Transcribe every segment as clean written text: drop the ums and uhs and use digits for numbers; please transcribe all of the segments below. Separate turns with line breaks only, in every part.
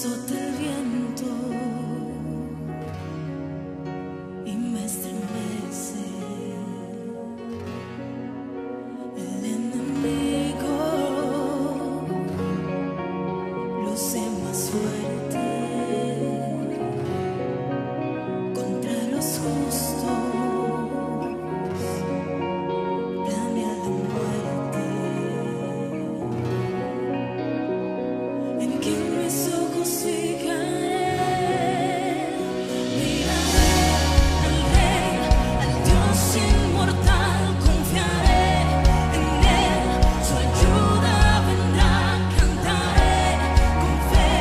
azota el viento y me estremece. El enemigo luce más fuerte contra los justos. Planea la muerte. En quien mis ojos fijaré, miraré al Rey, al Dios inmortal, confiaré en Él, su ayuda vendrá, cantaré con fe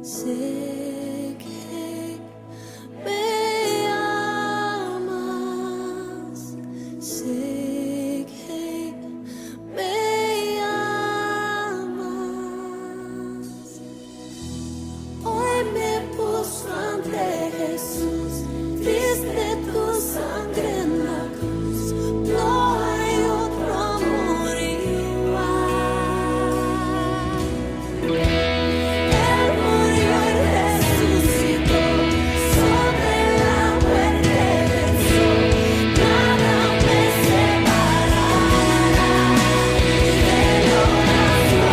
Sé que me amas, sé que me amas. Hoy me puso ante Jesús, viste tu sangre en la cruz, no hay otro amor igual. Él murió y resucitó, sobre la muerte venció, nada me separará de la oración,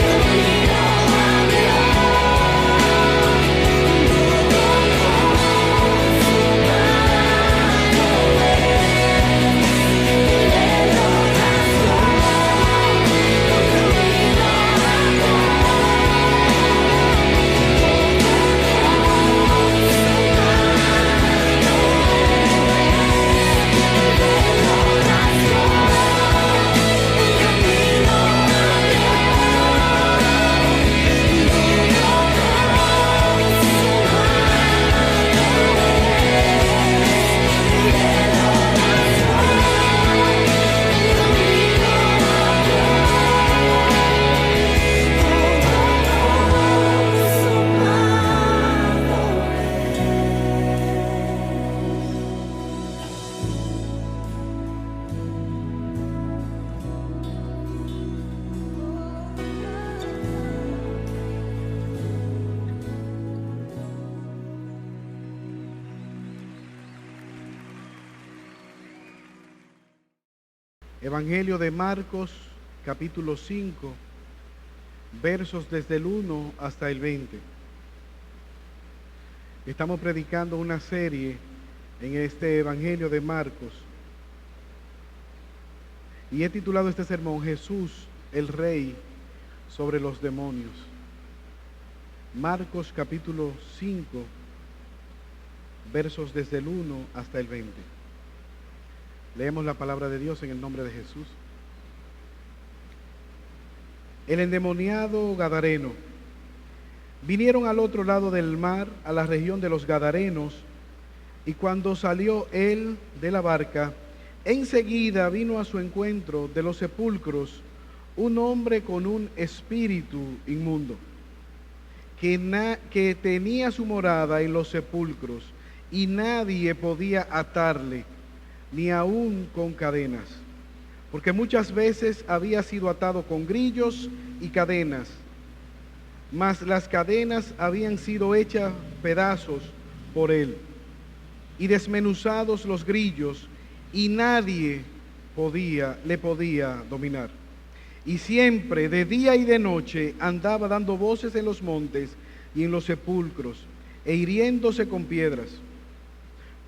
conmigo habló,
Evangelio de Marcos, capítulo 5, versos desde el 1 hasta el 20. Estamos predicando una serie en este Evangelio de Marcos y he titulado este sermón Jesús, el Rey sobre los demonios. Marcos capítulo 5, versos desde el 1 hasta el 20. Leemos la palabra de Dios en el nombre de Jesús. El endemoniado gadareno. Vinieron al otro lado del mar, a la región de los Gadarenos, y cuando salió él de la barca, enseguida vino a su encuentro de los sepulcros un hombre con un espíritu inmundo, que tenía su morada en los sepulcros, y nadie podía atarle, ni aún con cadenas, porque muchas veces había sido atado con grillos y cadenas, mas las cadenas habían sido hechas pedazos por él, y desmenuzados los grillos, y nadie le podía dominar. Y siempre, de día y de noche, andaba dando voces en los montes y en los sepulcros, e hiriéndose con piedras.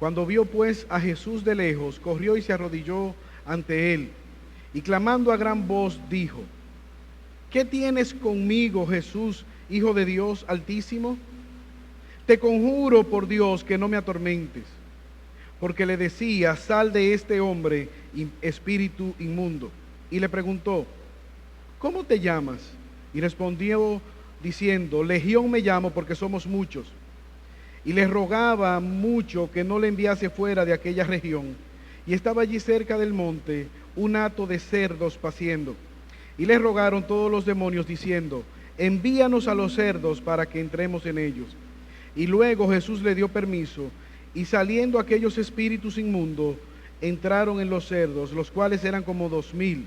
Cuando vio pues a Jesús de lejos, corrió y se arrodilló ante él, y clamando a gran voz dijo: ¿Qué tienes conmigo, Jesús, Hijo de Dios Altísimo? Te conjuro por Dios que no me atormentes. Porque le decía: sal de este hombre, espíritu inmundo. Y le preguntó: ¿cómo te llamas? Y respondió diciendo: Legión me llamo, porque somos muchos. Y le rogaba mucho que no le enviase fuera de aquella región. Y estaba allí cerca del monte un hato de cerdos paciendo. Y le rogaron todos los demonios diciendo: envíanos a los cerdos para que entremos en ellos. Y luego Jesús le dio permiso, y saliendo aquellos espíritus inmundos, entraron en los cerdos, los cuales eran como 2000.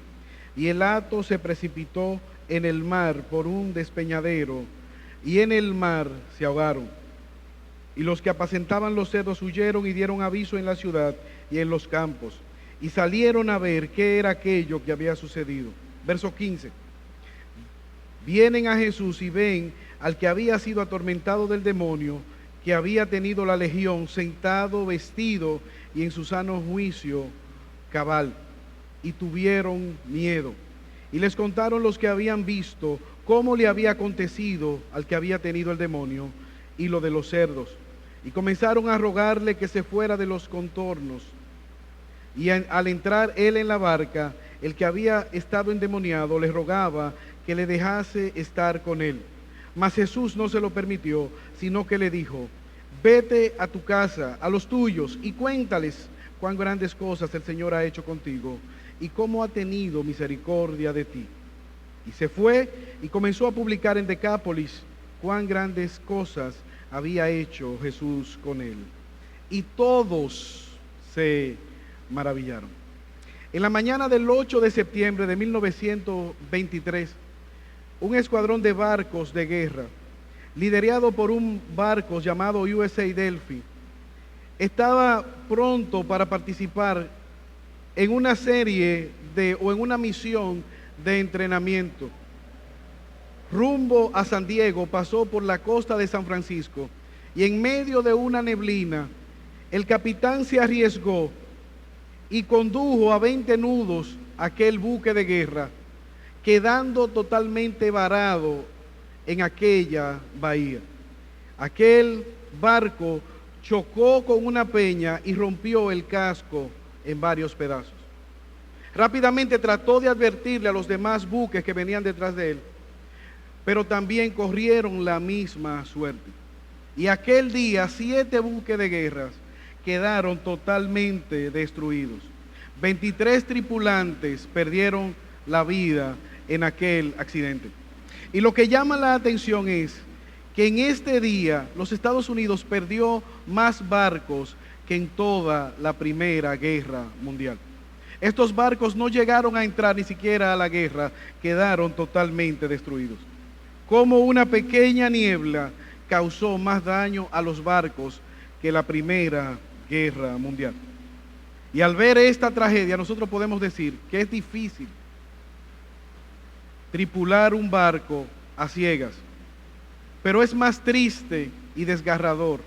Y el hato se precipitó en el mar por un despeñadero, y en el mar se ahogaron. Y los que apacentaban los cerdos huyeron y dieron aviso en la ciudad y en los campos, y salieron a ver qué era aquello que había sucedido. Verso 15. Vienen a Jesús y ven al que había sido atormentado del demonio, que había tenido la legión, sentado, vestido y en su sano juicio cabal, y tuvieron miedo. Y les contaron los que habían visto cómo le había acontecido al que había tenido el demonio y lo de los cerdos. Y comenzaron a rogarle que se fuera de los contornos. Y al entrar él en la barca, el que había estado endemoniado le rogaba que le dejase estar con él. Mas Jesús no se lo permitió, sino que le dijo: vete a tu casa, a los tuyos, y cuéntales cuán grandes cosas el Señor ha hecho contigo y cómo ha tenido misericordia de ti. Y se fue y comenzó a publicar en Decápolis cuán grandes cosas había hecho Jesús con él. Y todos se maravillaron. En la mañana del 8 de septiembre de 1923, un escuadrón de barcos de guerra, liderado por un barco llamado USA Delphi, estaba pronto para participar en una serie o en una misión de entrenamiento. Rumbo a San Diego, pasó por la costa de San Francisco y en medio de una neblina, el capitán se arriesgó y condujo a 20 nudos aquel buque de guerra, quedando totalmente varado en aquella bahía. Aquel barco chocó con una peña y rompió el casco en varios pedazos. Rápidamente trató de advertirle a los demás buques que venían detrás de él, pero también corrieron la misma suerte. Y aquel día 7 buques de guerra quedaron totalmente destruidos. 23 tripulantes perdieron la vida en aquel accidente. Y lo que llama la atención es que en este día los Estados Unidos perdió más barcos que en toda la Primera Guerra Mundial. Estos barcos no llegaron a entrar ni siquiera a la guerra, quedaron totalmente destruidos. Como una pequeña niebla causó más daño a los barcos que la Primera Guerra Mundial. Y al ver esta tragedia, nosotros podemos decir que es difícil tripular un barco a ciegas, pero es más triste y desgarrador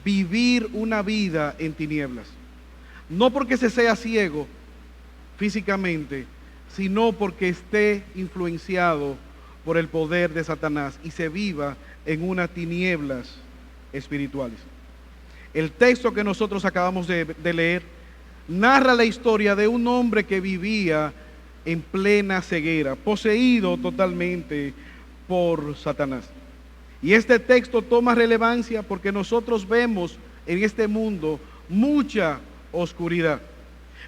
vivir una vida en tinieblas. No porque se sea ciego físicamente, sino porque esté influenciado por el poder de Satanás y se viva en unas tinieblas espirituales. El texto que nosotros acabamos de leer narra la historia de un hombre que vivía en plena ceguera, poseído totalmente por Satanás. Y este texto toma relevancia porque nosotros vemos en este mundo mucha oscuridad.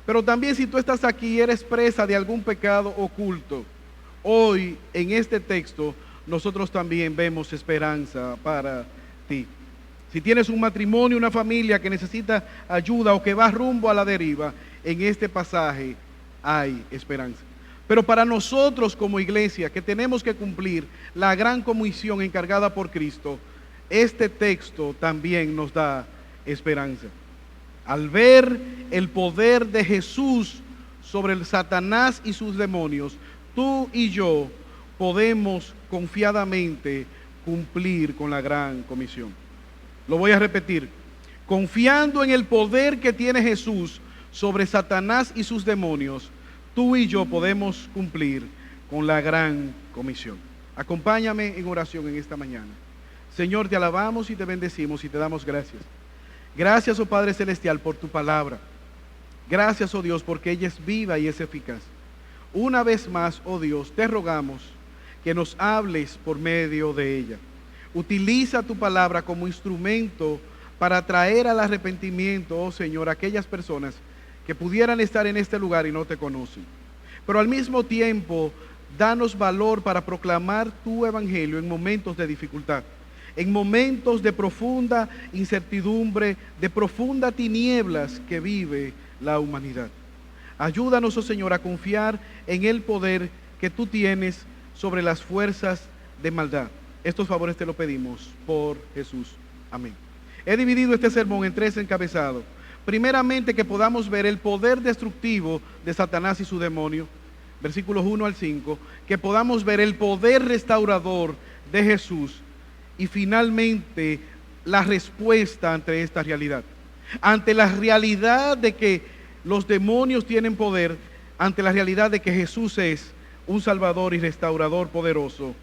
Pero también si tú estás aquí y eres presa de algún pecado oculto, hoy en este texto nosotros también vemos esperanza para ti. Si tienes un matrimonio, una familia que necesita ayuda o que va rumbo a la deriva, en este pasaje hay esperanza. Pero para nosotros como iglesia que tenemos que cumplir la gran comisión encargada por Cristo, este texto también nos da esperanza. Al ver el poder de Jesús sobre el Satanás y sus demonios, tú y yo podemos confiadamente cumplir con la gran comisión. Lo voy a repetir. Confiando en el poder que tiene Jesús sobre Satanás y sus demonios, tú y yo podemos cumplir con la gran comisión. Acompáñame en oración en esta mañana. Señor, te alabamos y te bendecimos y te damos gracias. Gracias, oh Padre Celestial, por tu palabra. Gracias, oh Dios, porque ella es viva y es eficaz. Una vez más, oh Dios, te rogamos que nos hables por medio de ella. Utiliza tu palabra como instrumento para traer al arrepentimiento, oh Señor, a aquellas personas que pudieran estar en este lugar y no te conocen. Pero al mismo tiempo, danos valor para proclamar tu evangelio en momentos de dificultad, en momentos de profunda incertidumbre, de profunda tinieblas que vive la humanidad. Ayúdanos, oh Señor, a confiar en el poder que tú tienes sobre las fuerzas de maldad. Estos favores te lo pedimos por Jesús. Amén. He dividido este sermón en 3 encabezados. Primeramente, que podamos ver el poder destructivo de Satanás y su demonio, versículos 1 al 5, que podamos ver el poder restaurador de Jesús y finalmente la respuesta ante esta realidad. Ante la realidad de que los demonios tienen poder, ante la realidad de que Jesús es un Salvador y restaurador poderoso,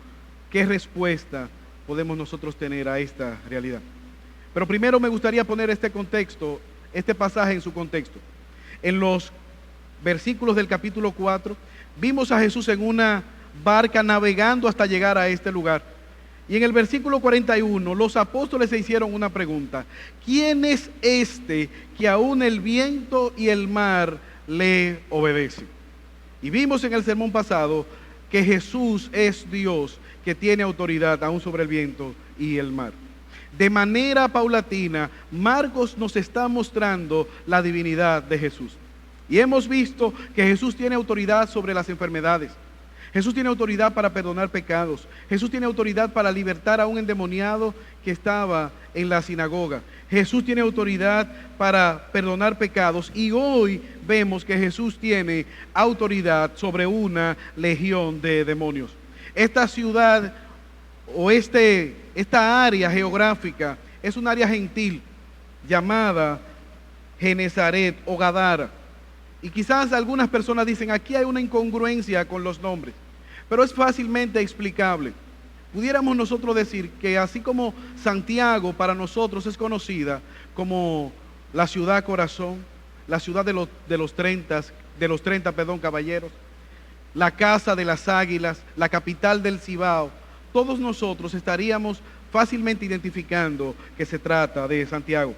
¿qué respuesta podemos nosotros tener a esta realidad? Pero primero me gustaría poner este contexto, este pasaje en su contexto. En los versículos del capítulo 4, vimos a Jesús en una barca navegando hasta llegar a este lugar. Y en el versículo 41, los apóstoles se hicieron una pregunta. ¿Quién es este que aún el viento y el mar le obedecen? Y vimos en el sermón pasado que Jesús es Dios que tiene autoridad aún sobre el viento y el mar. De manera paulatina, Marcos nos está mostrando la divinidad de Jesús. Y hemos visto que Jesús tiene autoridad sobre las enfermedades. Jesús tiene autoridad para perdonar pecados. Jesús tiene autoridad para libertar a un endemoniado que estaba en la sinagoga. Jesús tiene autoridad para perdonar pecados. Y hoy vemos que Jesús tiene autoridad sobre una legión de demonios. Esta ciudad o esta área geográfica es un área gentil llamada Genezaret o Gadara. Y quizás algunas personas dicen, aquí hay una incongruencia con los nombres, pero es fácilmente explicable. Pudiéramos nosotros decir que así como Santiago para nosotros es conocida como la ciudad corazón, la ciudad de los 30 caballeros, la casa de las águilas, la capital del Cibao, todos nosotros estaríamos fácilmente identificando que se trata de Santiago.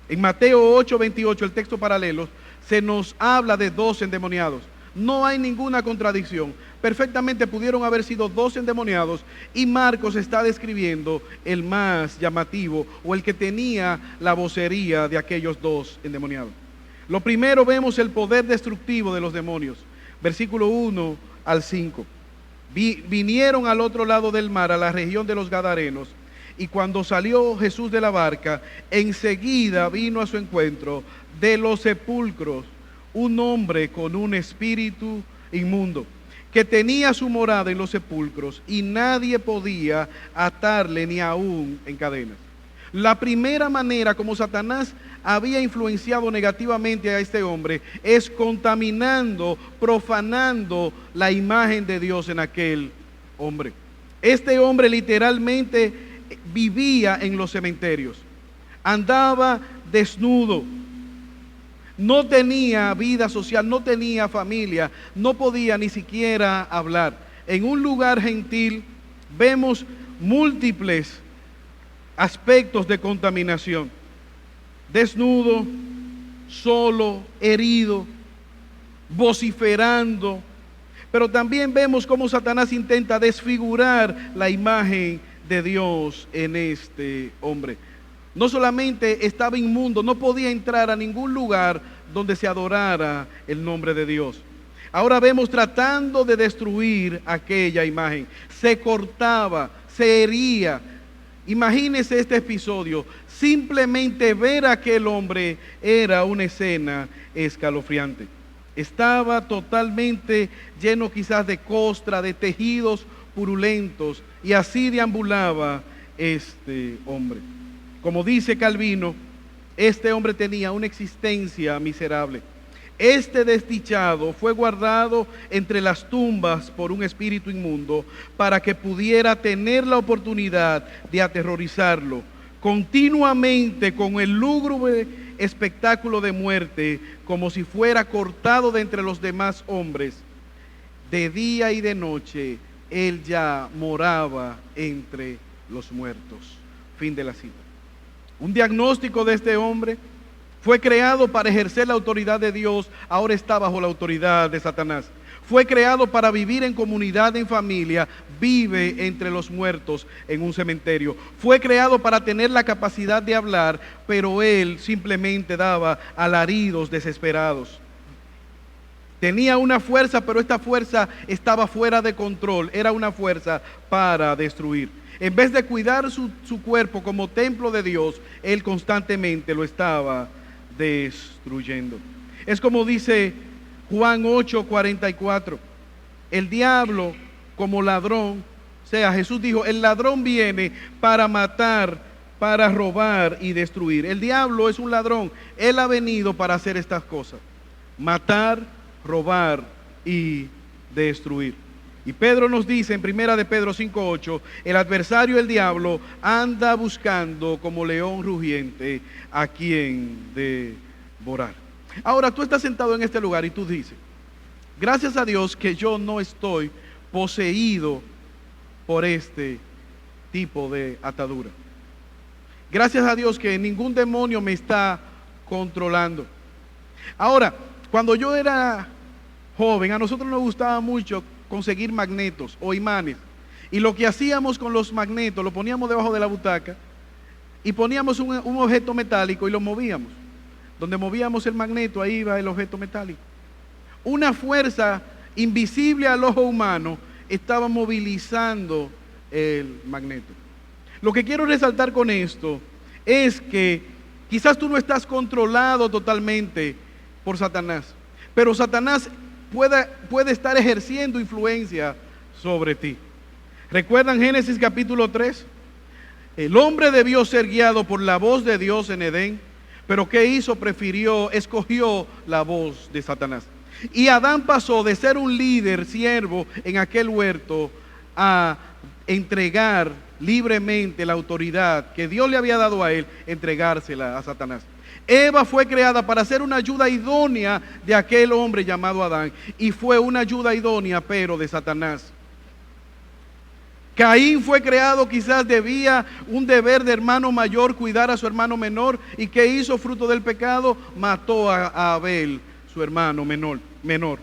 En Mateo 8:28, el texto paralelo, se nos habla de 2 endemoniados. No hay ninguna contradicción. Perfectamente pudieron haber sido 2 endemoniados y Marcos está describiendo el más llamativo o el que tenía la vocería de aquellos 2 endemoniados. Lo primero, vemos el poder destructivo de los demonios. Versículo 1 al 5. Vinieron al otro lado del mar, a la región de los Gadarenos, y cuando salió Jesús de la barca, enseguida vino a su encuentro de los sepulcros un hombre con un espíritu inmundo, que tenía su morada en los sepulcros, y nadie podía atarle ni aún en cadenas. La primera manera como Satanás había influenciado negativamente a este hombre es contaminando, profanando la imagen de Dios en aquel hombre. Este hombre literalmente vivía en los cementerios, andaba desnudo, no tenía vida social, no tenía familia, no podía ni siquiera hablar. En un lugar gentil vemos múltiples aspectos de contaminación: desnudo, solo, herido, vociferando. Pero también vemos cómo Satanás intenta desfigurar la imagen de Dios en este hombre. No solamente estaba inmundo, no podía entrar a ningún lugar donde se adorara el nombre de Dios. Ahora vemos tratando de destruir aquella imagen. Se cortaba, se hería. Imagínese este episodio. Simplemente ver a aquel hombre era una escena escalofriante. Estaba totalmente lleno quizás de costra, de tejidos purulentos, y así deambulaba este hombre. Como dice Calvino, este hombre tenía una existencia miserable. Este desdichado fue guardado entre las tumbas por un espíritu inmundo para que pudiera tener la oportunidad de aterrorizarlo continuamente con el lúgubre espectáculo de muerte, como si fuera cortado de entre los demás hombres. De día y de noche él ya moraba entre los muertos. Fin de la cita. Un diagnóstico de este hombre: fue creado para ejercer la autoridad de Dios, ahora está bajo la autoridad de Satanás. Fue creado para vivir en comunidad, en familia, vive entre los muertos en un cementerio. Fue creado para tener la capacidad de hablar, pero él simplemente daba alaridos desesperados. Tenía una fuerza, pero esta fuerza estaba fuera de control, era una fuerza para destruir. En vez de cuidar su cuerpo como templo de Dios, él constantemente lo estaba destruyendo. Es como dice Juan 8:44, el diablo como ladrón, o sea, Jesús dijo, el ladrón viene para matar, para robar y destruir. El diablo es un ladrón, él ha venido para hacer estas cosas: matar, robar y destruir. Y Pedro nos dice en 1 de Pedro 5:8, el adversario, el diablo, anda buscando como león rugiente a quien devorar. Ahora tú estás sentado en este lugar y tú dices, gracias a Dios que yo no estoy poseído por este tipo de atadura. Gracias a Dios que ningún demonio me está controlando. Ahora, cuando yo era joven, a nosotros nos gustaba mucho conseguir magnetos o imanes. Y lo que hacíamos con los magnetos, lo poníamos debajo de la butaca y poníamos un objeto metálico y lo movíamos. Donde movíamos el magneto, ahí iba el objeto metálico. Una fuerza invisible al ojo humano estaba movilizando el magneto. Lo que quiero resaltar con esto es que quizás tú no estás controlado totalmente por Satanás, pero Satanás puede estar ejerciendo influencia sobre ti. ¿Recuerdan Génesis capítulo 3? El hombre debió ser guiado por la voz de Dios en Edén, pero ¿qué hizo? Escogió la voz de Satanás. Y Adán pasó de ser un líder, siervo en aquel huerto, a entregar libremente la autoridad que Dios le había dado a él, entregársela a Satanás. Eva fue creada para ser una ayuda idónea de aquel hombre llamado Adán, y fue una ayuda idónea, pero de Satanás. Caín fue creado, quizás debía un deber de hermano mayor cuidar a su hermano menor, y ¿qué hizo fruto del pecado? Mató a Abel, su hermano menor.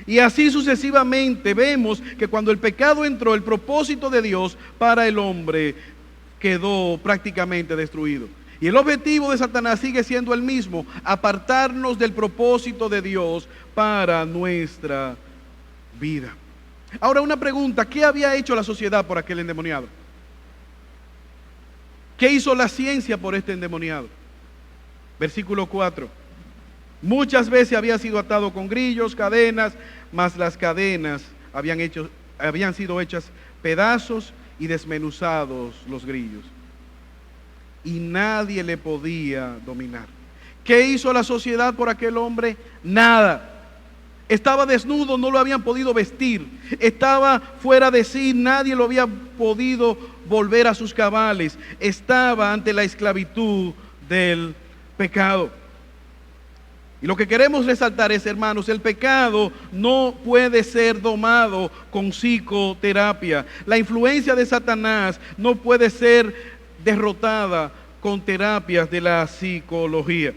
Y así sucesivamente vemos que cuando el pecado entró, el propósito de Dios para el hombre quedó prácticamente destruido. Y el objetivo de Satanás sigue siendo el mismo: apartarnos del propósito de Dios para nuestra vida. Ahora, una pregunta: ¿qué había hecho la sociedad por aquel endemoniado? ¿Qué hizo la ciencia por este endemoniado? Versículo 4. Muchas veces había sido atado con grillos, cadenas, mas las cadenas habían sido hechas pedazos y desmenuzados los grillos. Y nadie le podía dominar. ¿Qué hizo la sociedad por aquel hombre? Nada. Estaba desnudo, no lo habían podido vestir. Estaba fuera de sí, nadie lo había podido volver a sus cabales. Estaba ante la esclavitud del pecado. Y lo que queremos resaltar es, hermanos, el pecado no puede ser domado con psicoterapia. La influencia de Satanás no puede ser derrotada con terapias de la psicología.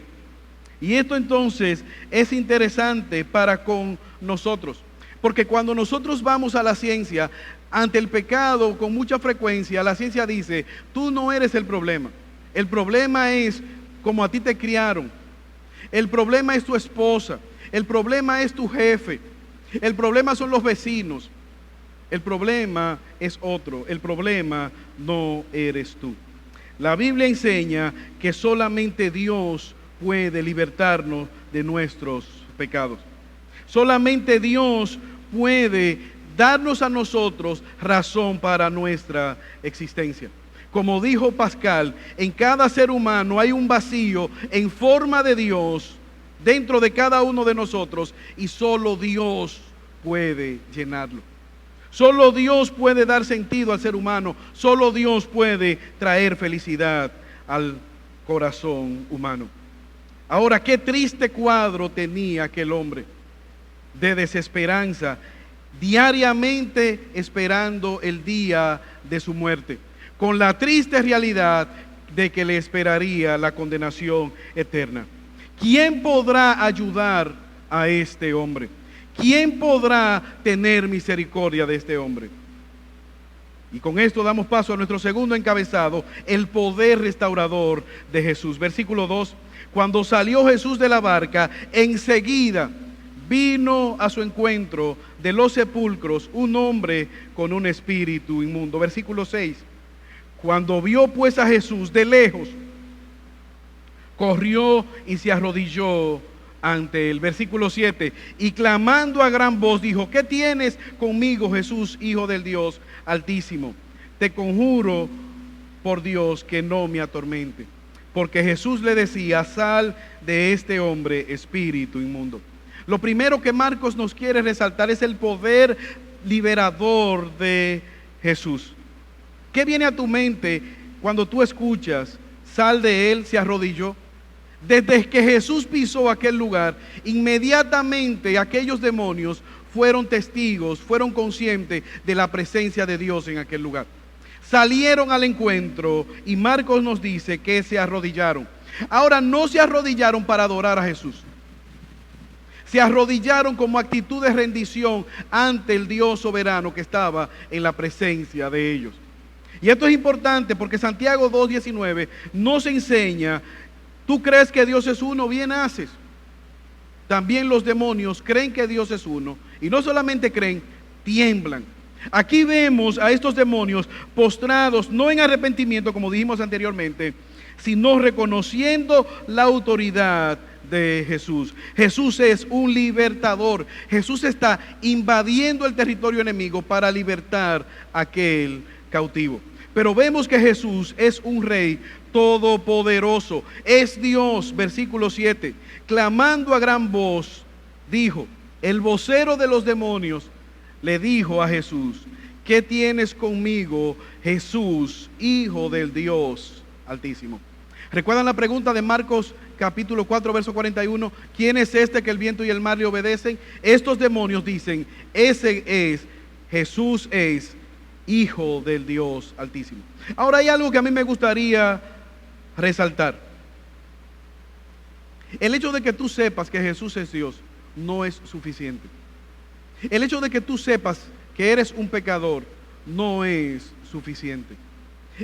Y esto entonces es interesante para con nosotros, porque cuando nosotros vamos a la ciencia ante el pecado con mucha frecuencia, la ciencia dice: tú no eres el problema es como a ti te criaron, el problema es tu esposa, el problema es tu jefe, el problema son los vecinos, el problema es otro, el problema no eres tú. La Biblia enseña que solamente Dios puede libertarnos de nuestros pecados. Solamente Dios puede darnos a nosotros razón para nuestra existencia. Como dijo Pascal, en cada ser humano hay un vacío en forma de Dios dentro de cada uno de nosotros, y solo Dios puede llenarlo. Solo Dios puede dar sentido al ser humano. Solo Dios puede traer felicidad al corazón humano. Ahora, qué triste cuadro tenía aquel hombre de desesperanza, diariamente esperando el día de su muerte, con la triste realidad de que le esperaría la condenación eterna. ¿Quién podrá ayudar a este hombre? ¿Quién podrá tener misericordia de este hombre? Y con esto damos paso a nuestro segundo encabezado: el poder restaurador de Jesús. Versículo 2. Cuando salió Jesús de la barca, enseguida vino a su encuentro de los sepulcros un hombre con un espíritu inmundo. Versículo 6. Cuando vio pues a Jesús de lejos, corrió y se arrodilló ante él. Versículo 7. Y clamando a gran voz dijo: ¿qué tienes conmigo, Jesús, Hijo del Dios Altísimo? Te conjuro por Dios que no me atormente. Porque Jesús le decía: sal de este hombre, espíritu inmundo. Lo primero que Marcos nos quiere resaltar es el poder liberador de Jesús. ¿Qué viene a tu mente cuando tú escuchas: sal de él, se arrodilló? Desde que Jesús pisó aquel lugar, inmediatamente aquellos demonios fueron testigos, fueron conscientes de la presencia de Dios en aquel lugar. salieron al encuentro y Marcos nos dice que se arrodillaron. Ahora, no se arrodillaron para adorar a Jesús. Se arrodillaron como actitud de rendición ante el Dios soberano que estaba en la presencia de ellos. Y esto es importante porque Santiago 2:19 nos enseña: tú crees que Dios es uno, bien haces. También los demonios creen que Dios es uno, y no solamente creen, tiemblan. Aquí vemos a estos demonios postrados, no en arrepentimiento como dijimos anteriormente, sino reconociendo la autoridad de Jesús. Jesús es un libertador. Jesús está invadiendo el territorio enemigo para libertar a aquel cautivo. Pero vemos que Jesús es un rey todopoderoso, es Dios. Versículo 7, clamando a gran voz, dijo, el vocero de los demonios le dijo a Jesús: ¿qué tienes conmigo, Jesús, Hijo del Dios Altísimo? ¿Recuerdan la pregunta de Marcos capítulo 4, verso 41? ¿Quién es este que el viento y el mar le obedecen? Estos demonios dicen: ese es, Jesús es Hijo del Dios Altísimo. Ahora hay algo que a mí me gustaría resaltar. El hecho de que tú sepas que Jesús es Dios no es suficiente. El hecho de que tú sepas que eres un pecador no es suficiente.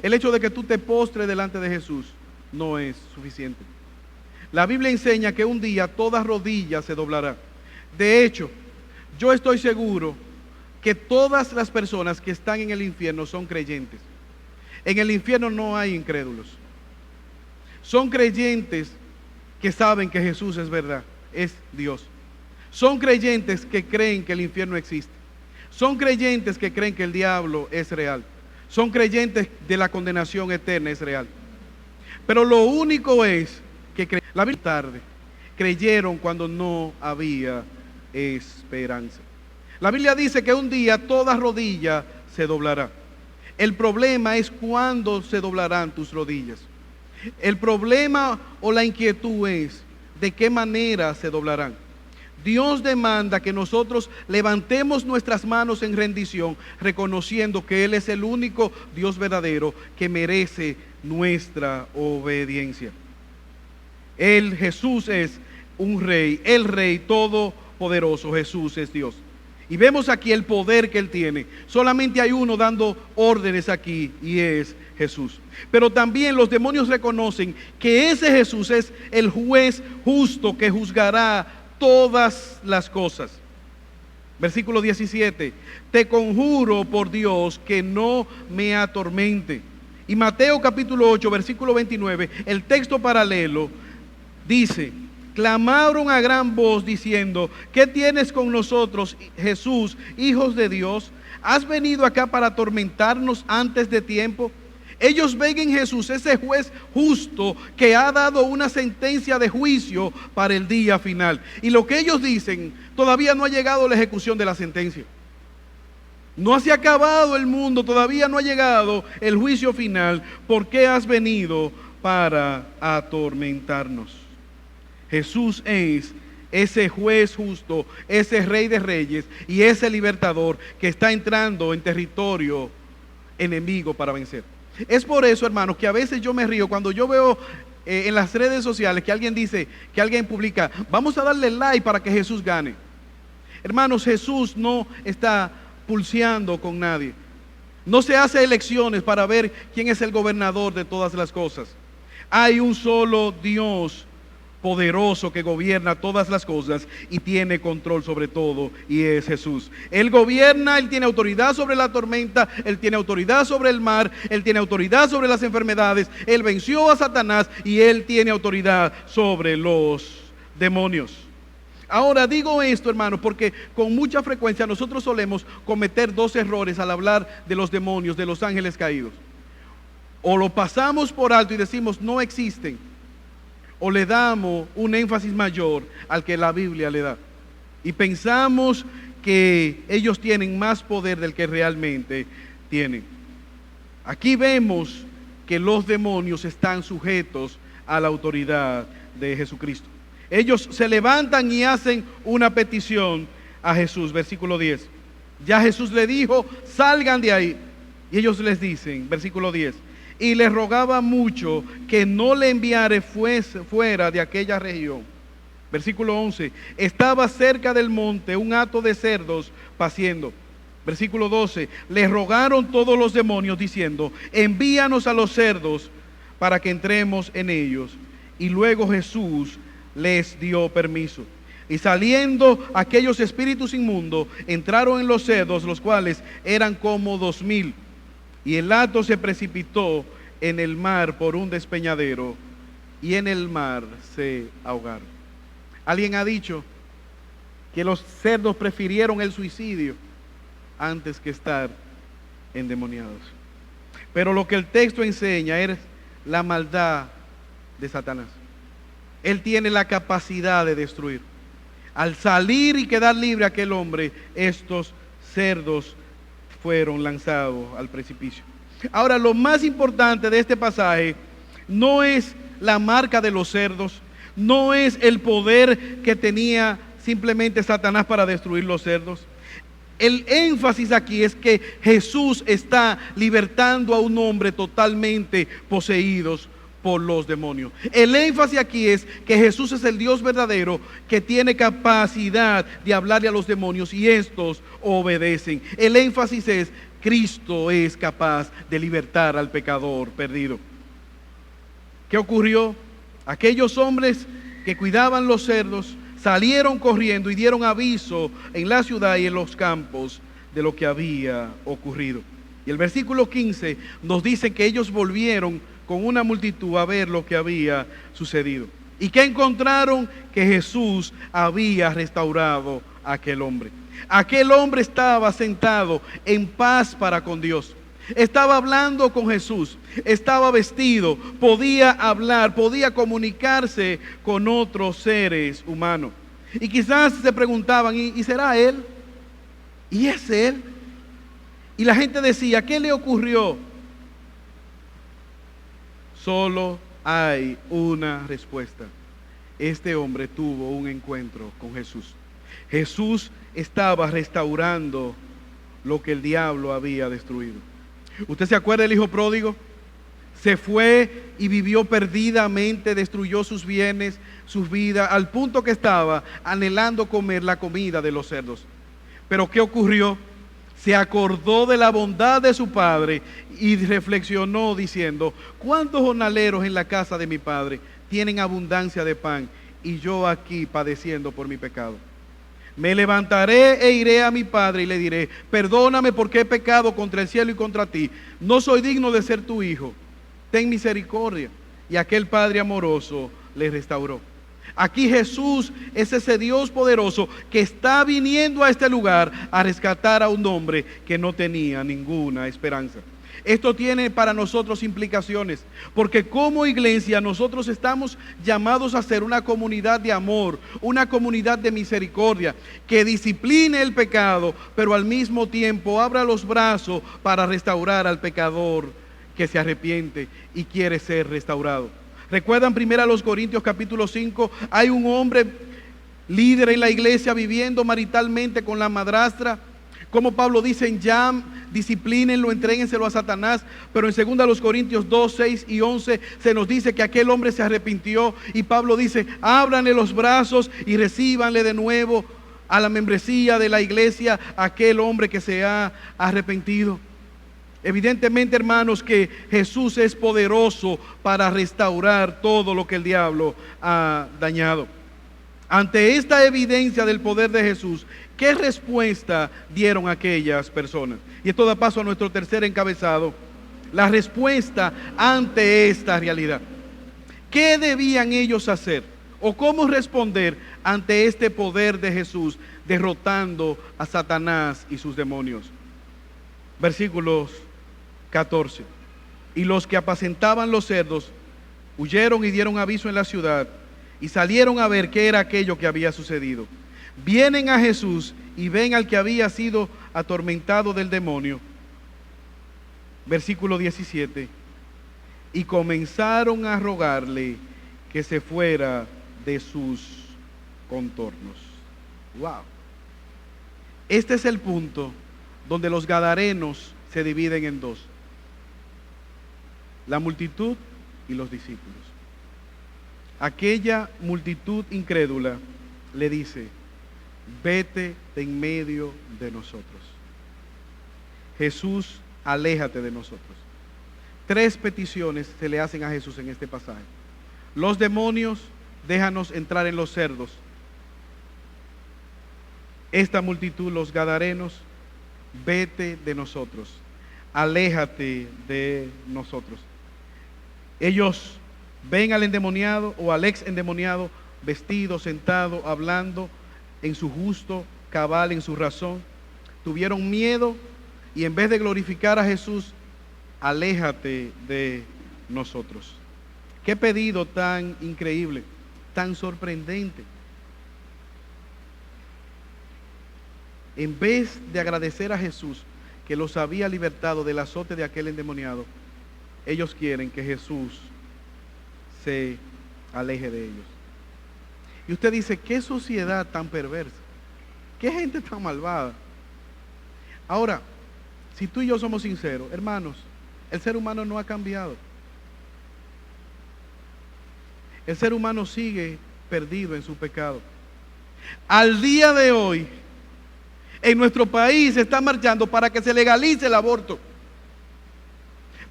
El hecho de que tú te postres delante de Jesús no es suficiente. La Biblia enseña que un día toda rodilla se doblará. De hecho, yo estoy seguro que todas las personas que están en el infierno son creyentes. En el infierno no hay incrédulos. Son creyentes que saben que Jesús es verdad, es Dios. Son creyentes que creen que el infierno existe. Son creyentes que creen que el diablo es real. Son creyentes de la condenación eterna es real. Pero lo único es que la Biblia tarde creyeron cuando no había esperanza. La Biblia dice que un día toda rodilla se doblará. El problema es cuándo se doblarán tus rodillas. El problema o la inquietud es de qué manera se doblarán. Dios demanda que nosotros levantemos nuestras manos en rendición, reconociendo que Él es el único Dios verdadero que merece nuestra obediencia. Él, Jesús, es un rey, el rey todopoderoso. Jesús es Dios. Y vemos aquí el poder que Él tiene. Solamente hay uno dando órdenes aquí, y es Jesús. Pero también los demonios reconocen que ese Jesús es el juez justo que juzgará todas las cosas. Versículo 17, te conjuro por Dios que no me atormente. Y Mateo capítulo 8, versículo 29, el texto paralelo dice: clamaron a gran voz diciendo: ¿qué tienes con nosotros, Jesús, hijos de Dios? ¿Has venido acá para atormentarnos antes de tiempo? Ellos ven en Jesús ese juez justo que ha dado una sentencia de juicio para el día final. Y lo que ellos dicen, todavía no ha llegado la ejecución de la sentencia. No se ha acabado el mundo, todavía no ha llegado el juicio final. ¿Por qué has venido para atormentarnos? Jesús es ese juez justo, ese rey de reyes y ese libertador que está entrando en territorio enemigo para vencer. Es por eso, hermanos, que a veces yo me río cuando yo veo en las redes sociales que alguien dice, que alguien publica: vamos a darle like para que Jesús gane. Hermanos, Jesús no está pulseando con nadie. No se hace elecciones para ver quién es el gobernador de todas las cosas. Hay un solo Dios poderoso que gobierna todas las cosas y tiene control sobre todo, y es Jesús. Él gobierna, Él tiene autoridad sobre la tormenta, Él tiene autoridad sobre el mar, Él tiene autoridad sobre las enfermedades, Él venció a Satanás y Él tiene autoridad sobre los demonios. Ahora digo esto, hermanos, porque con mucha frecuencia nosotros solemos cometer dos errores al hablar de los demonios, de los ángeles caídos. O lo pasamos por alto y decimos no existen, o le damos un énfasis mayor al que la Biblia le da. Y pensamos que ellos tienen más poder del que realmente tienen. Aquí vemos que los demonios están sujetos a la autoridad de Jesucristo. Ellos se levantan y hacen una petición a Jesús. Versículo 10. Ya Jesús le dijo: salgan de ahí. Y ellos les dicen, versículo 10, y les rogaba mucho que no le enviare fuera de aquella región. Versículo 11, estaba cerca del monte un hato de cerdos paciendo. Versículo 12, le rogaron todos los demonios diciendo, envíanos a los cerdos para que entremos en ellos. Y luego Jesús les dio permiso. Y saliendo aquellos espíritus inmundos, entraron en los cerdos, los cuales eran como 2000. Y el hato se precipitó en el mar por un despeñadero, y en el mar se ahogaron. Alguien ha dicho que los cerdos prefirieron el suicidio antes que estar endemoniados. Pero lo que el texto enseña es la maldad de Satanás. Él tiene la capacidad de destruir. Al salir y quedar libre aquel hombre, estos cerdos fueron lanzados al precipicio. Ahora, lo más importante de este pasaje no es la marca de los cerdos, no es el poder que tenía simplemente Satanás para destruir los cerdos. El énfasis aquí es que Jesús está libertando a un hombre totalmente poseídos por los demonios. El énfasis aquí es que Jesús es el Dios verdadero que tiene capacidad de hablarle a los demonios y estos obedecen. El énfasis es Cristo es capaz de libertar al pecador perdido. ¿Qué ocurrió? Aquellos hombres que cuidaban los cerdos salieron corriendo y dieron aviso en la ciudad y en los campos de lo que había ocurrido. Y el versículo 15 nos dice que ellos volvieron con una multitud a ver lo que había sucedido. ¿Y qué encontraron? Que Jesús había restaurado a aquel hombre. Aquel hombre estaba sentado en paz para con Dios. Estaba hablando con Jesús, estaba vestido, podía hablar, podía comunicarse con otros seres humanos. Y quizás se preguntaban, ¿y será él? ¿Y es él? Y la gente decía, ¿qué le ocurrió? Solo hay una respuesta. Este hombre tuvo un encuentro con Jesús. Jesús estaba restaurando lo que el diablo había destruido. ¿Usted se acuerda del hijo pródigo? Se fue y vivió perdidamente, destruyó sus bienes, su vida, al punto que estaba anhelando comer la comida de los cerdos. Pero ¿qué ocurrió? Se acordó de la bondad de su padre y reflexionó diciendo, ¿cuántos jornaleros en la casa de mi padre tienen abundancia de pan y yo aquí padeciendo por mi pecado? Me levantaré e iré a mi padre y le diré, perdóname porque he pecado contra el cielo y contra ti. No soy digno de ser tu hijo. Ten misericordia. Y aquel padre amoroso le restauró. Aquí Jesús es ese Dios poderoso que está viniendo a este lugar a rescatar a un hombre que no tenía ninguna esperanza. Esto tiene para nosotros implicaciones, porque como iglesia nosotros estamos llamados a ser una comunidad de amor, una comunidad de misericordia, que discipline el pecado, pero al mismo tiempo abra los brazos para restaurar al pecador que se arrepiente y quiere ser restaurado. ¿Recuerdan 1 Corintios capítulo 5? Hay un hombre líder en la iglesia viviendo maritalmente con la madrastra. Como Pablo dice en Jam, disciplínenlo, entréguenselo a Satanás. Pero en 2 Corintios 2, 6 y 11 se nos dice que aquel hombre se arrepintió. Y Pablo dice, ábranle los brazos y recíbanle de nuevo a la membresía de la iglesia a aquel hombre que se ha arrepentido. Evidentemente, hermanos, que Jesús es poderoso para restaurar todo lo que el diablo ha dañado. Ante esta evidencia del poder de Jesús, ¿qué respuesta dieron aquellas personas? Y esto da paso a nuestro tercer encabezado, la respuesta ante esta realidad. ¿Qué debían ellos hacer? ¿O cómo responder ante este poder de Jesús derrotando a Satanás y sus demonios? Versículos 14. Y los que apacentaban los cerdos huyeron y dieron aviso en la ciudad y salieron a ver qué era aquello que había sucedido. Vienen a Jesús y ven al que había sido atormentado del demonio. Versículo 17. Y comenzaron a rogarle que se fuera de sus contornos. Wow. Este es el punto donde los gadarenos se dividen en dos: la multitud y los discípulos. Aquella multitud incrédula le dice: vete de en medio de nosotros. Jesús, aléjate de nosotros. 3 peticiones se le hacen a Jesús en este pasaje. Los demonios, déjanos entrar en los cerdos. Esta multitud, los gadarenos, vete de nosotros, aléjate de nosotros. Ellos ven al endemoniado o al ex endemoniado vestido, sentado, hablando en su justo cabal, en su razón. Tuvieron miedo y en vez de glorificar a Jesús, aléjate de nosotros. Qué pedido tan increíble, tan sorprendente. En vez de agradecer a Jesús que los había libertado del azote de aquel endemoniado, ellos quieren que Jesús se aleje de ellos. Y usted dice: qué sociedad tan perversa, qué gente tan malvada. Ahora, si tú y yo somos sinceros, hermanos, el ser humano no ha cambiado. El ser humano sigue perdido en su pecado. Al día de hoy, en nuestro país se está marchando para que se legalice el aborto,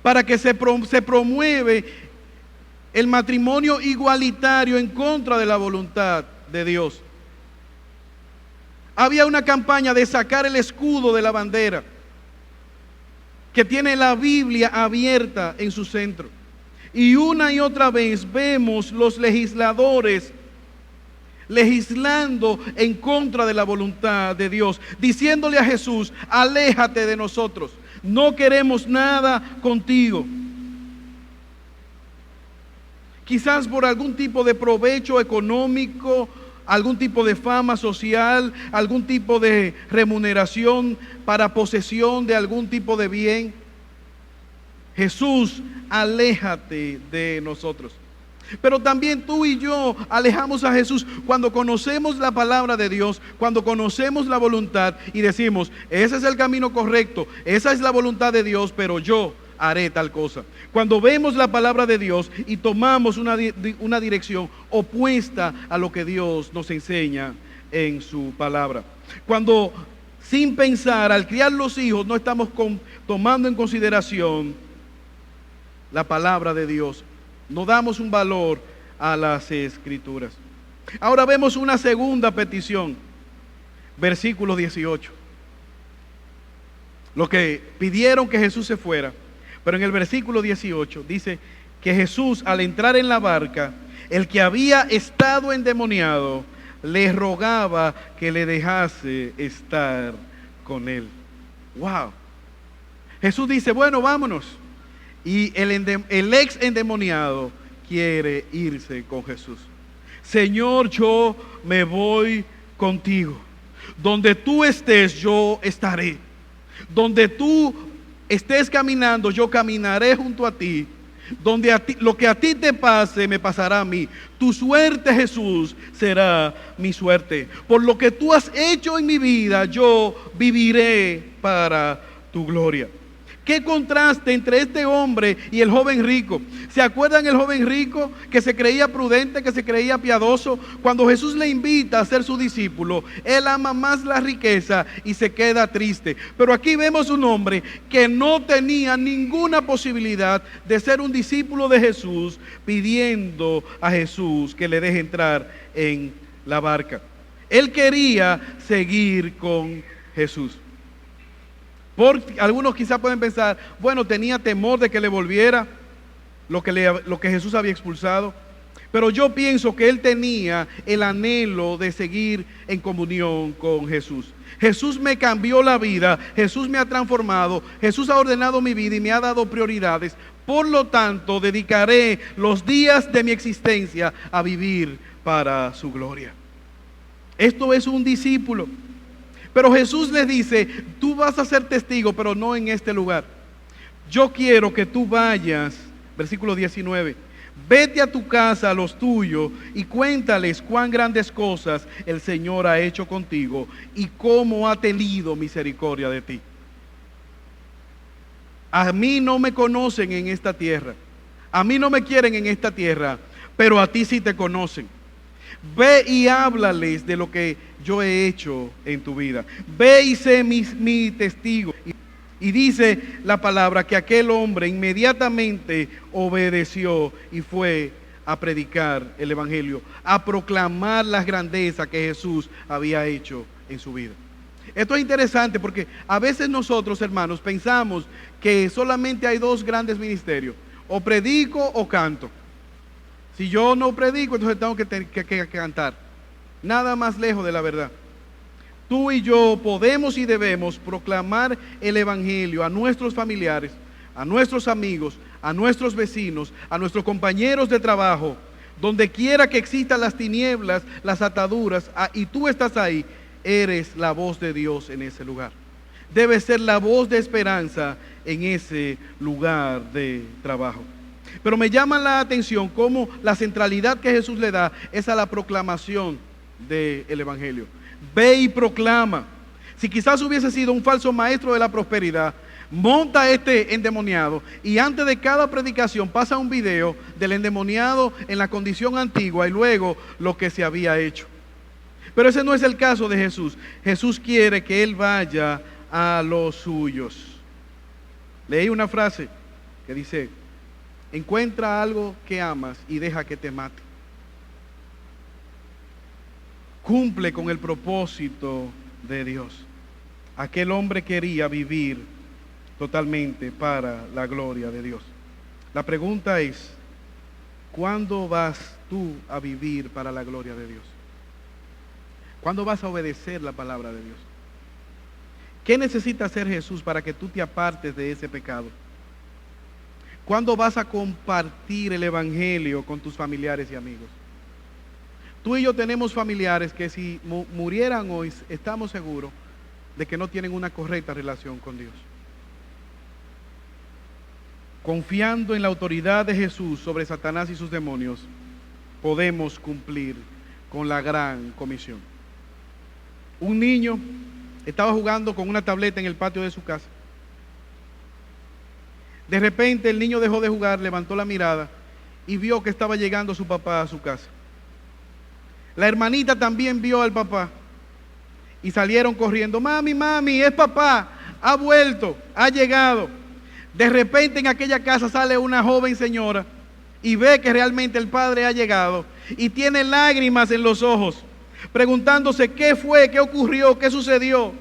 para que se promueve el matrimonio igualitario en contra de la voluntad de Dios. Había una campaña de sacar el escudo de la bandera, que tiene la Biblia abierta en su centro. Y una y otra vez vemos los legisladores legislando en contra de la voluntad de Dios, diciéndole a Jesús: aléjate de nosotros, no queremos nada contigo. Quizás por algún tipo de provecho económico, algún tipo de fama social, algún tipo de remuneración para posesión de algún tipo de bien. Jesús, aléjate de nosotros. Pero también tú y yo alejamos a Jesús cuando conocemos la palabra de Dios, cuando conocemos la voluntad y decimos: ese es el camino correcto, esa es la voluntad de Dios, pero yo haré tal cosa. Cuando vemos la palabra de Dios y tomamos una dirección opuesta a lo que Dios nos enseña en su palabra. Cuando sin pensar, al criar los hijos, no estamos tomando en consideración la palabra de Dios. No damos un valor a las Escrituras. Ahora vemos una segunda petición. Versículo 18. Lo que pidieron que Jesús se fuera. Pero en el versículo 18 dice que Jesús, al entrar en la barca, el que había estado endemoniado le rogaba que le dejase estar con él. Wow. Jesús dice: bueno, vámonos. Y el ex endemoniado quiere irse con Jesús. Señor, yo me voy contigo. Donde tú estés, yo estaré. Donde tú estés caminando, yo caminaré junto a ti. Donde lo que a ti te pase, me pasará a mí. Tu suerte, Jesús, será mi suerte. Por lo que tú has hecho en mi vida, yo viviré para tu gloria. ¿Qué contraste entre este hombre y el joven rico? ¿Se acuerdan el joven rico que se creía prudente, que se creía piadoso? Cuando Jesús le invita a ser su discípulo, él ama más la riqueza y se queda triste. Pero aquí vemos un hombre que no tenía ninguna posibilidad de ser un discípulo de Jesús, pidiendo a Jesús que le deje entrar en la barca. Él quería seguir con Jesús. Algunos quizás pueden pensar: bueno, tenía temor de que le volviera lo que Jesús había expulsado. Pero yo pienso que él tenía el anhelo de seguir en comunión con Jesús. Jesús me cambió la vida, Jesús me ha transformado, Jesús ha ordenado mi vida y me ha dado prioridades. Por lo tanto, dedicaré los días de mi existencia a vivir para su gloria. Esto es un discípulo. Pero Jesús les dice: tú vas a ser testigo, pero no en este lugar. Yo quiero que tú vayas, versículo 19, vete a tu casa, a los tuyos, y cuéntales cuán grandes cosas el Señor ha hecho contigo y cómo ha tenido misericordia de ti. A mí no me conocen en esta tierra, a mí no me quieren en esta tierra, pero a ti sí te conocen. Ve y háblales de lo que yo he hecho en tu vida. Ve y sé mi testigo. Y dice la palabra que aquel hombre inmediatamente obedeció y fue a predicar el evangelio, a proclamar las grandezas que Jesús había hecho en su vida. Esto es interesante porque a veces nosotros, hermanos, pensamos que solamente hay dos grandes ministerios: o predico o canto. Si yo no predico, entonces tengo que cantar. Nada más lejos de la verdad. Tú y yo podemos y debemos proclamar el evangelio a nuestros familiares, a nuestros amigos, a nuestros vecinos, a nuestros compañeros de trabajo, donde quiera que existan las tinieblas, las ataduras, y tú estás ahí, eres la voz de Dios en ese lugar. Debes ser la voz de esperanza en ese lugar de trabajo. Pero me llama la atención cómo la centralidad que Jesús le da es a la proclamación del evangelio. Ve y proclama. Si quizás hubiese sido un falso maestro de la prosperidad, monta este endemoniado y antes de cada predicación pasa un video del endemoniado en la condición antigua y luego lo que se había hecho. Pero ese no es el caso de Jesús. Jesús quiere que él vaya a los suyos. Leí una frase que dice: encuentra algo que amas y deja que te mate. Cumple con el propósito de Dios. Aquel hombre quería vivir totalmente para la gloria de Dios. La pregunta es: ¿cuándo vas tú a vivir para la gloria de Dios? ¿Cuándo vas a obedecer la palabra de Dios? ¿Qué necesita hacer Jesús para que tú te apartes de ese pecado? ¿Cuándo vas a compartir el evangelio con tus familiares y amigos? Tú y yo tenemos familiares que si murieran hoy, estamos seguros de que no tienen una correcta relación con Dios. Confiando en la autoridad de Jesús sobre Satanás y sus demonios, podemos cumplir con la gran comisión. Un niño estaba jugando con una tableta en el patio de su casa. De repente el niño dejó de jugar, levantó la mirada y vio que estaba llegando su papá a su casa. La hermanita también vio al papá y salieron corriendo: mami, mami, es papá, ha vuelto, ha llegado. De repente en aquella casa sale una joven señora y ve que realmente el padre ha llegado y tiene lágrimas en los ojos, preguntándose qué fue, qué ocurrió, qué sucedió.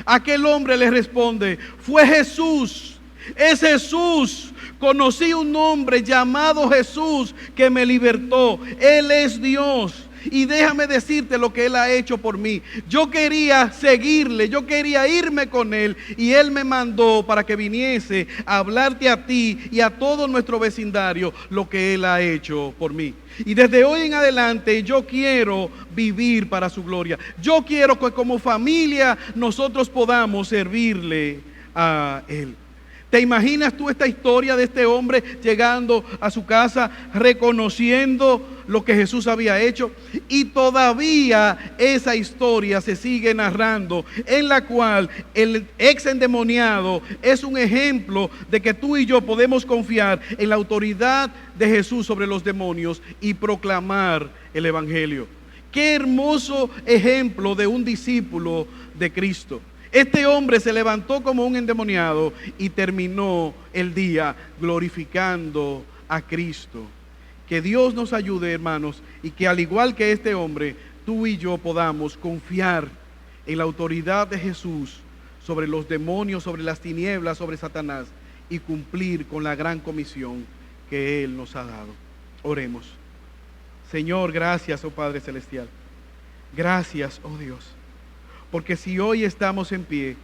Aquel hombre le responde: fue Jesús, es Jesús. Conocí un hombre llamado Jesús que me libertó. Él es Dios. Y déjame decirte lo que Él ha hecho por mí. Yo quería seguirle, yo quería irme con Él y Él me mandó para que viniese a hablarte a ti y a todo nuestro vecindario lo que Él ha hecho por mí. Y desde hoy en adelante yo quiero vivir para su gloria. Yo quiero que como familia nosotros podamos servirle a Él. ¿Te imaginas tú esta historia de este hombre llegando a su casa, reconociendo lo que Jesús había hecho? Y todavía esa historia se sigue narrando, en la cual el ex endemoniado es un ejemplo de que tú y yo podemos confiar en la autoridad de Jesús sobre los demonios y proclamar el evangelio. Qué hermoso ejemplo de un discípulo de Cristo. Este hombre se levantó como un endemoniado y terminó el día glorificando a Cristo. Que Dios nos ayude, hermanos, y que al igual que este hombre, tú y yo podamos confiar en la autoridad de Jesús sobre los demonios, sobre las tinieblas, sobre Satanás, y cumplir con la gran comisión que Él nos ha dado. Oremos. Señor, gracias, oh Padre Celestial. Gracias, oh Dios. Porque si hoy estamos en pie,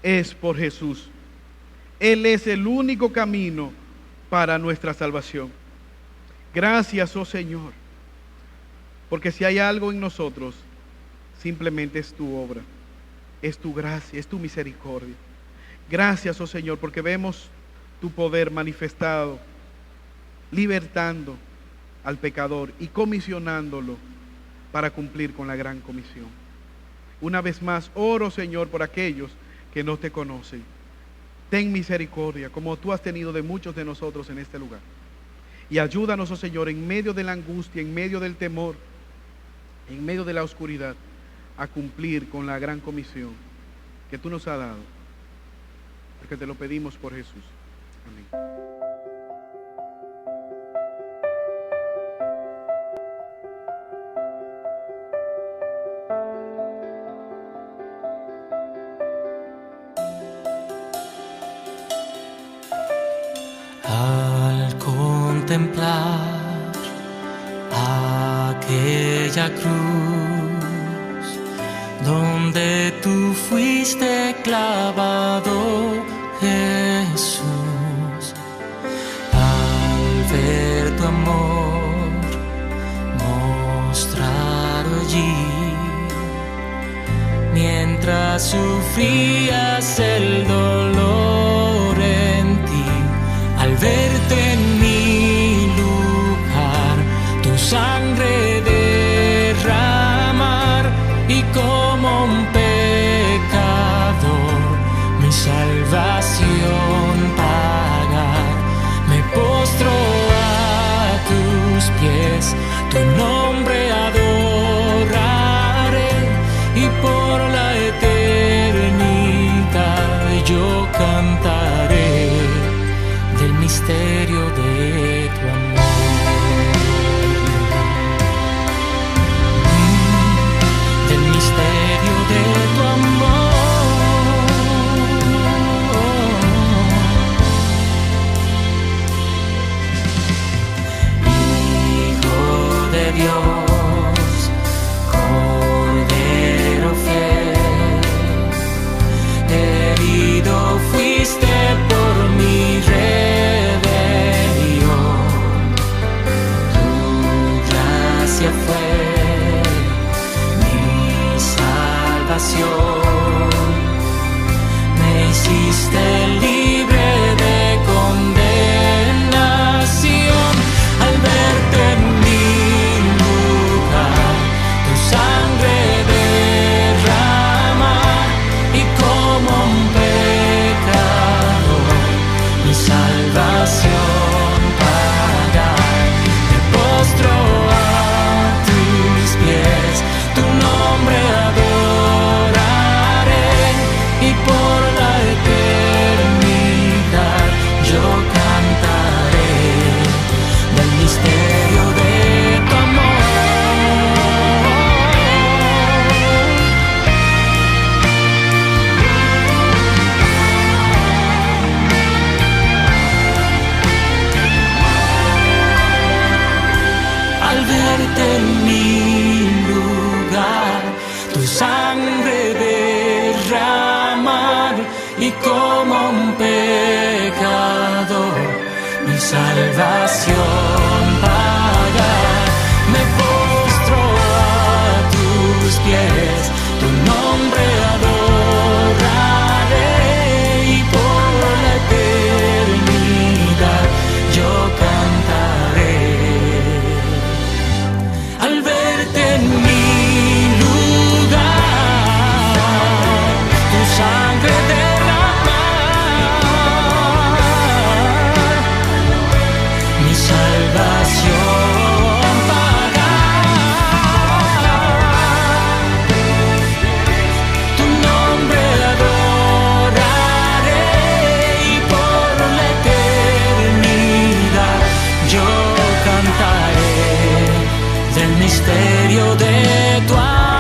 es por Jesús. Él es el único camino para nuestra salvación. Gracias, oh Señor. Porque si hay algo en nosotros, simplemente es tu obra, es tu gracia, es tu misericordia. Gracias, oh Señor, porque vemos tu poder manifestado, libertando al pecador y comisionándolo para cumplir con la gran comisión. Una vez más, oro, Señor, por aquellos que no te conocen. ten misericordia, como tú has tenido de muchos de nosotros en este lugar. Y ayúdanos, oh Señor, en medio de la angustia, en medio del temor, en medio de la oscuridad, a cumplir con la gran comisión que tú nos has dado. Porque te lo pedimos por Jesús. Amén.
Al contemplar aquella cruz donde tú fuiste clavado, Jesús, al ver tu amor mostrado allí, mientras sufrías el dolor en ti, al verte en mi lugar, tu sangre derramar, y como un pecador mi salvación pagar, me postro a tus pies, tu nombre adoraré, y por la eternidad yo cantaré del misterio de tu amor. Del misterio de tu amor. Hijo de Dios, Cordero fiel, herido fuiste por mi rebelión, tu gracia fue mi salvación, me hiciste libre de condenación, al verte en mi lugar, tu sangre derramar, y como un pecador mi salvación pagar, me postro a tus pies, tu nombre adoraré, y por la eternidad yo cantaré del misterio de tu amor. Al verte en mi lugar, tu sangre derramar, y como un pecador mi salvación pagar, me postro a tus pies, tu nombre adoraré, y por la eternidad yo cantaré. Al verte en mi lugar, tu sangre derramar, mi salvación pagar, tu nombre adoraré, y por la eternidad yo cantaré del misterio de tu amor.